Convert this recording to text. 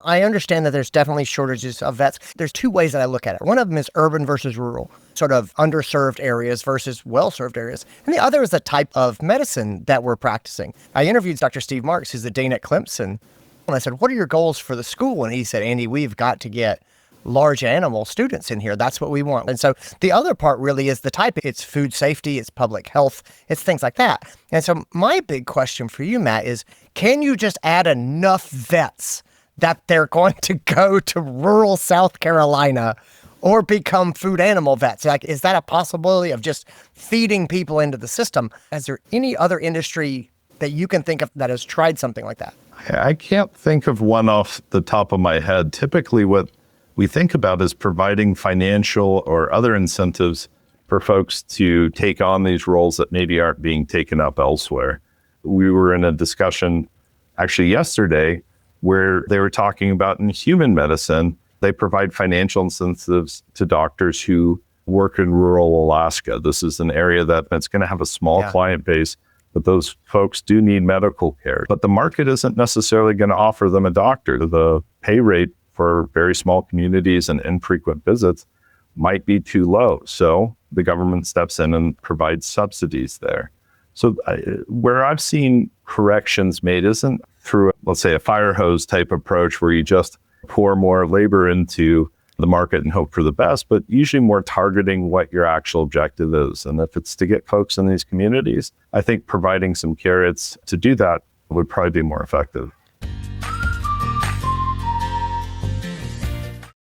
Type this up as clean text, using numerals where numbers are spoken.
I understand that there's definitely shortages of vets. There's two ways that I look at it. One of them is urban versus rural, sort of underserved areas versus well-served areas. And the other is the type of medicine that we're practicing. I interviewed Dr. Steve Marks, who's the dean at Clemson, and I said, what are your goals for the school? And he said, Andy, we've got to get large animal students in here. That's what we want. And so the other part really is the type. It's food safety, it's public health, it's things like that. And so my big question for you, Matt, is can you just add enough vets that they're going to go to rural South Carolina or become food animal vets? Like, is that a possibility of just feeding people into the system? Is there any other industry that you can think of that has tried something like that? I can't think of one off the top of my head. Typically what we think about is providing financial or other incentives for folks to take on these roles that maybe aren't being taken up elsewhere. We were in a discussion actually yesterday where they were talking about in human medicine, they provide financial incentives to doctors who work in rural Alaska. This is an area that's going to have a small client base, but those folks do need medical care. But the market isn't necessarily going to offer them a doctor. The pay rate for very small communities and infrequent visits might be too low. So the government steps in and provides subsidies there. So where I've seen corrections made isn't through, let's say, a fire hose type approach where you just pour more labor into the market and hope for the best, but usually more targeting what your actual objective is. And if it's to get folks in these communities, I think providing some carrots to do that would probably be more effective.